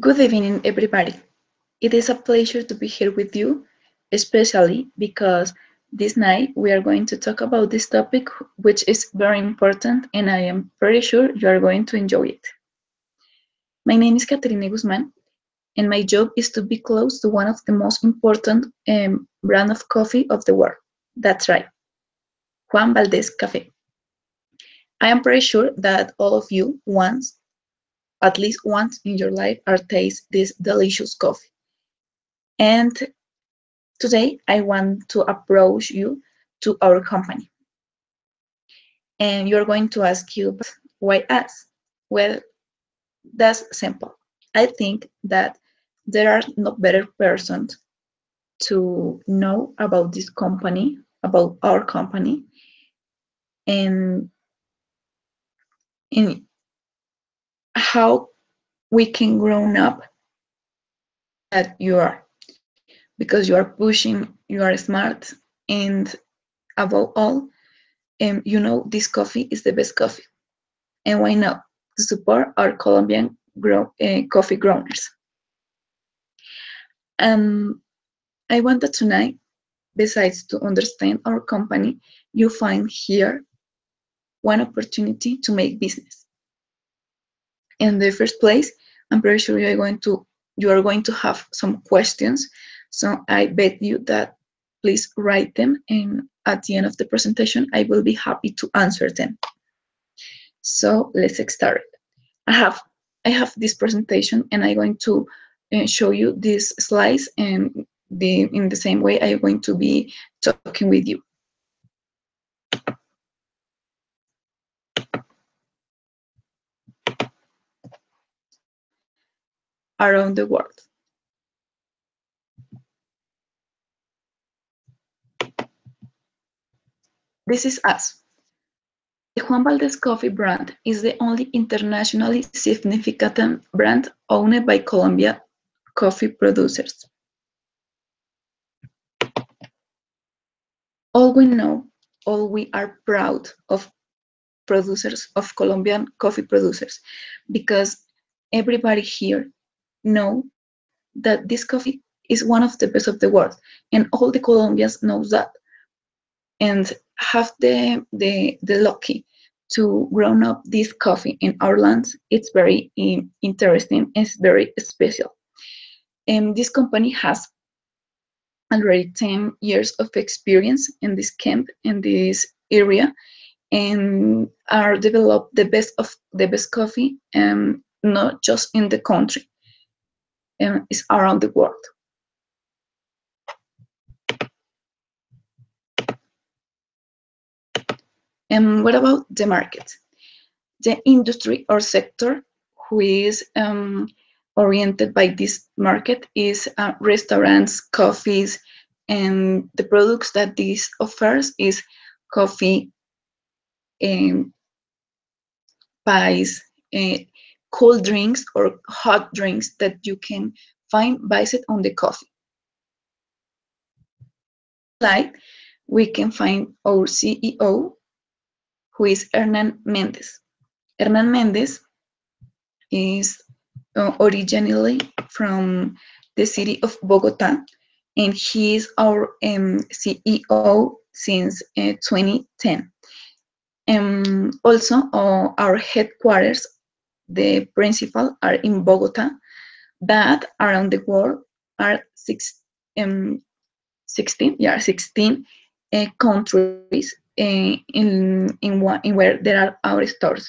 Good evening, everybody. It is a pleasure to be here with you, especially because this night we are going to talk about this topic, which is very important, and I am pretty sure you are going to enjoy it. My name is Caterine Guzman, and my job is to be close to one of the most important brand of coffee of the world. That's right, Juan Valdez Café. I am pretty sure that all of you once, at least once in your life, are taste this delicious coffee. And today, I want to approach you to our company. And you're going to ask you, why us? Well, that's simple. I think that there are no better persons to know about this company, about our company, and in how we can grow up that you are, because you are pushing, you are smart, and above all, you know this coffee is the best coffee. And why not? To support our Colombian coffee growers. Um, I want that tonight, besides to understand our company, you find here one opportunity to make business. In the first place, I'm pretty sure you are going to have some questions. So I bet you that please write them, and at the end of the presentation, I will be happy to answer them. So let's get started. I have I have this presentation, and I'm going to show you these slides, and in the same way I'm going to be talking with you. Around the world. This is us. The Juan Valdez coffee brand is the only internationally significant brand owned by Colombia coffee producers. All we know, all we are proud of producers, of Colombian coffee producers, because everybody here know that this coffee is one of the best of the world, and all the Colombians know that, and have the lucky to grow up this coffee in our lands. It's very interesting. It's very special. And this company has already 10 years of experience in this camp, in this area, and are developed the best of the best coffee, not just in the country, it's around the world. And what about the market? The industry or sector who is oriented by this market is restaurants, coffees, and the products that this offers is coffee, um, pies, cold drinks or hot drinks that you can find based on the coffee. Like we can find our CEO, who is Hernan Mendez. Hernan Mendez is originally from the city of Bogota, and he is our CEO since 2010. Also, our headquarters, the principal, are in Bogota, but around the world are 16 countries in where there are our stores,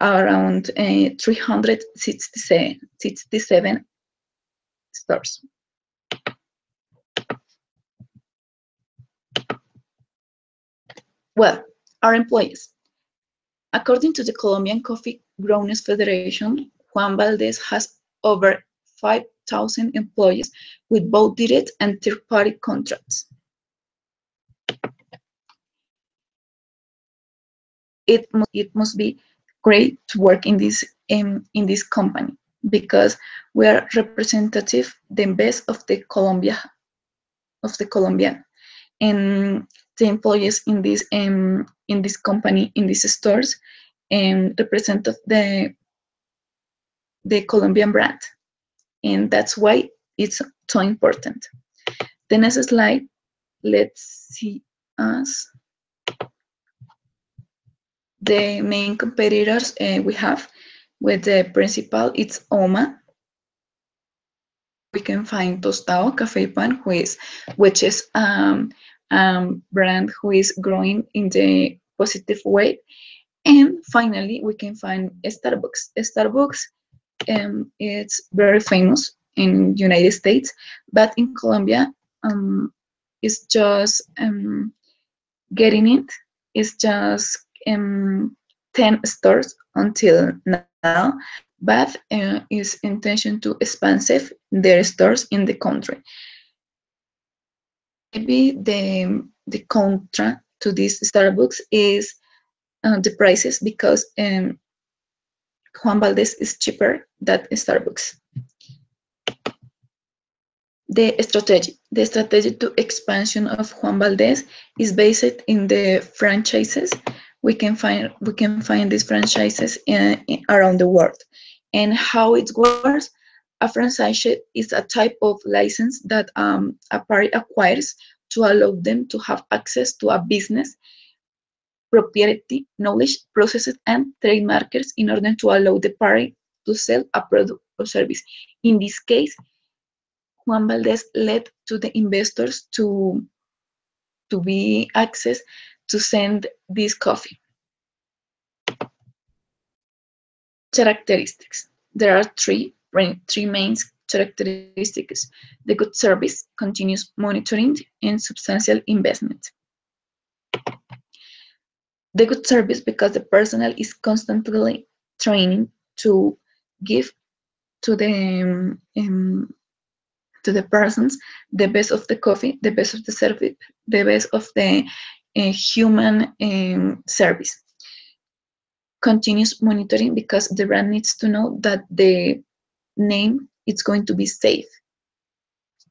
around 367 stores. Well, our employees. According to the Colombian Coffee Growers Federation, Juan Valdez has over 5,000 employees with both direct and third-party contracts. It must be great to work in this company, because we are representative the best of the Colombian, and the employees in this company, in these stores, represent the Colombian brand, and that's why it's so important. The next slide, let's see us the main competitors we have. With the principal, it's OMA. We can find Tostado Café Pan, which is brand who is growing in the positive way. And finally, we can find Starbucks. Starbucks, it's very famous in United States, but in Colombia, it's just getting it. It's just 10 stores until now, but its intention to expand their stores in the country. Maybe the contra to this Starbucks is the prices, because Juan Valdez is cheaper than Starbucks. The strategy to expansion of Juan Valdez is based in the franchises. We can find these franchises around the world, and how it works. A franchise is a type of license that a party acquires to allow them to have access to a business, propriety, knowledge, processes, and trademarks in order to allow the party to sell a product or service. In this case, Juan Valdez led to the investors to be access to send this coffee. Characteristics. There are three main characteristics: the good service, continuous monitoring, and substantial investment. The good service, because the personnel is constantly training to give to the persons the best of the coffee, the best of the service, the best of the human service. Continuous monitoring, because the brand needs to know that the name is going to be safe.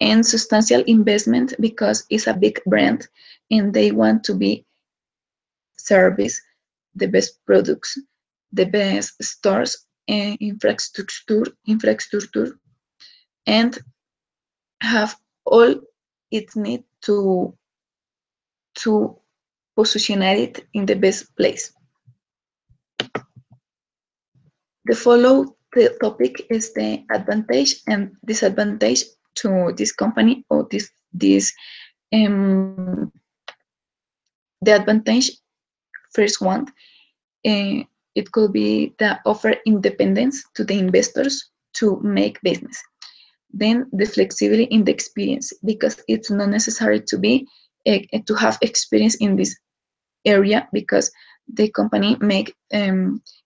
And substantial investment, because it's a big brand and they want to be service, the best products, the best stores, and infrastructure, and have all it needs to position it in the best place. The follow topic is the advantage and disadvantage to this company, or this the advantage. First one, it could be the offer independence to the investors to make business. Then the flexibility in the experience, because it's not necessary to have experience in this area, because the company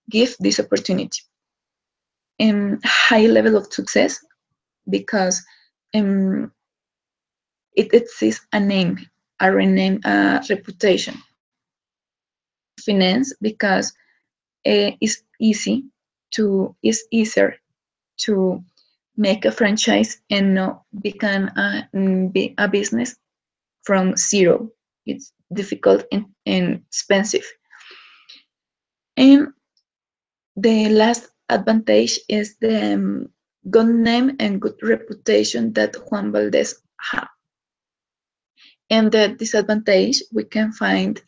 give this opportunity. High level of success, because it exists a name, a rename, a reputation. Finance, because it's easier to make a franchise and not become a business from zero. It's difficult and expensive. And the last advantage is the good name and good reputation that Juan Valdez have. And the disadvantage, we can find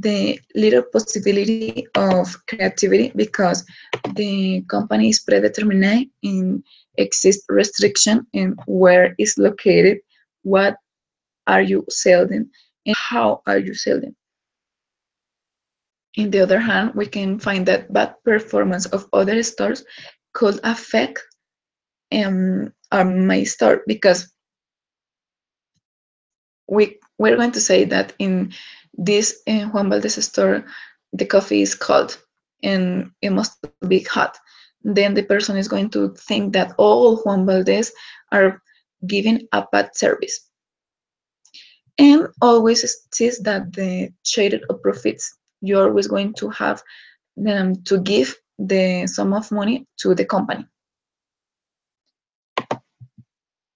the little possibility of creativity, because the company is predetermined and exists restriction in where it's located, what are you selling, and how are you selling. On the other hand, we can find that bad performance of other stores could affect my store, because we're going to say that in this Juan Valdez store, the coffee is cold and it must be hot. Then the person is going to think that all Juan Valdez are giving a bad service. And always sees that the share of profits, you're always going to have them to give the sum of money to the company.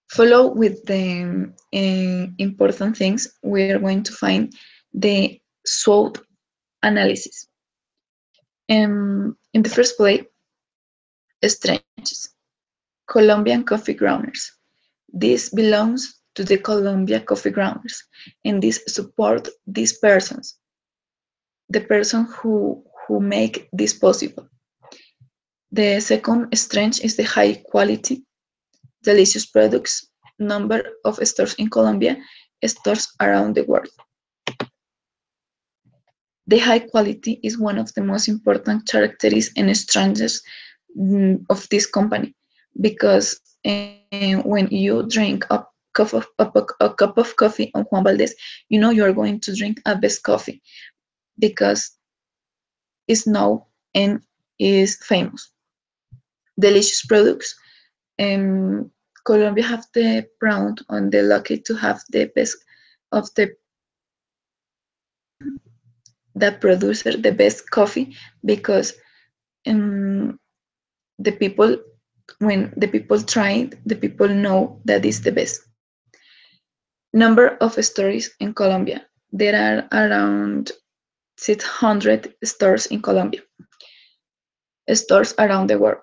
Follow with the important things, we are going to find the SWOT analysis. In the first place, strengths. Colombian coffee grounders. This belongs to the Colombia coffee grounders, and this support these persons, the person who make this possible. The second strength is the high quality, delicious products, number of stores in Colombia, stores around the world. The high quality is one of the most important characteristics and strengths of this company, because when you drink a cup of coffee on Juan Valdez, you know you are going to drink a best coffee because it's known and is famous. Delicious products. Um, Colombia have the proud and the lucky to have the best of the that producer the best coffee, because um, the people when the people try it, the people know that it's the best. Number of stores in Colombia. There are around 600 stores in Colombia. Stores around the world.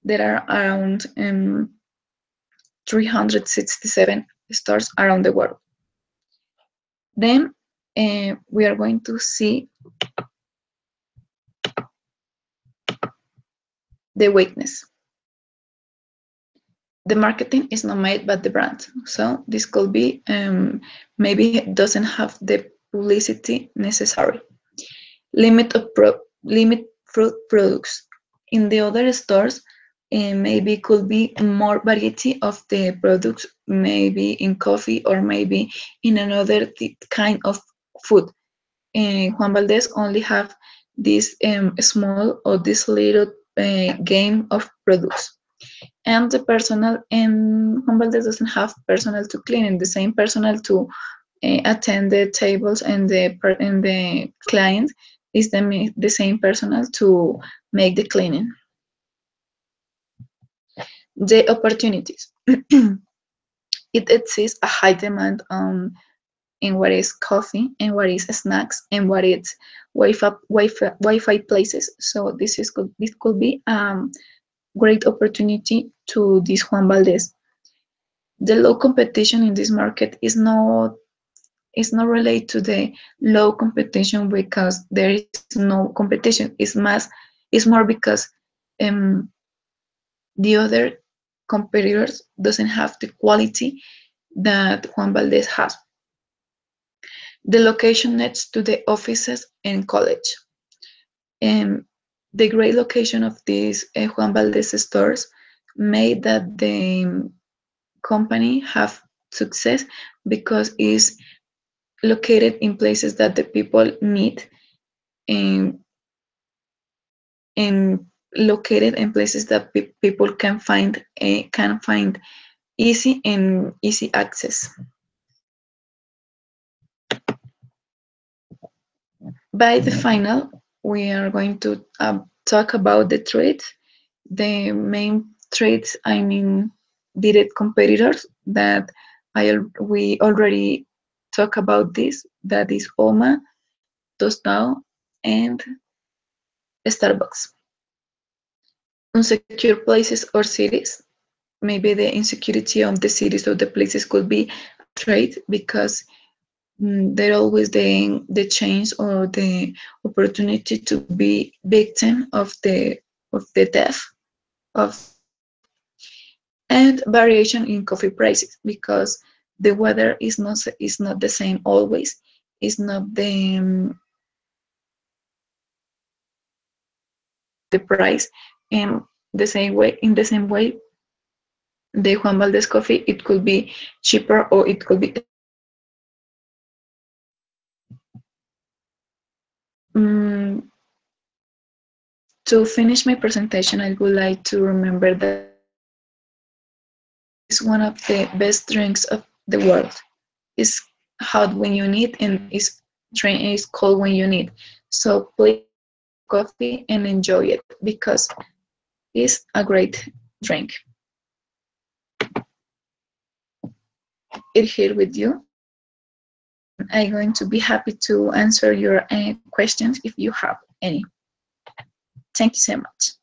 There are around 367 stores around the world. Then we are going to see the weakness. The marketing is not made by the brand. So this could be maybe it doesn't have the publicity necessary. Limit fruit products. In the other stores, maybe could be more variety of the products, maybe in coffee or maybe in another kind of food. Juan Valdez only have this small or this little game of products. And the personal in Juan Valdez doesn't have personal to clean, and the same personal to attend the tables, and the client is the same personal to make the cleaning. The opportunities. It exists a high demand on in what is coffee and what is snacks and what is Wi-Fi places. So this could be great opportunity to this Juan Valdez. The low competition in this market is not related to the low competition because there is no competition. It's more because the other competitors doesn't have the quality that Juan Valdez has. The location next to the offices and college. And the great location of these Juan Valdez stores made that the company have success because it's located in places that the people need, and, and located in places that people can find easy and easy access. By the final, we are going to talk about the traits. The main traits, I mean, direct competitors that we already talk about this. That is Oma, Tostado, and Starbucks. Unsecure places or cities. Maybe the insecurity of the cities or the places could be a trait because there always the chance or the opportunity to be victim of the death of and variation in coffee prices because the weather is not the same always. It's not the price, and the same way the Juan Valdez coffee, it could be cheaper or it could be to finish my presentation, I would like to remember that it's one of the best drinks of the world. It's hot when you need and it's cold when you need. So please coffee and enjoy it because it's a great drink. It's here with you, and I'm going to be happy to answer your questions if you have any. Thank you so much.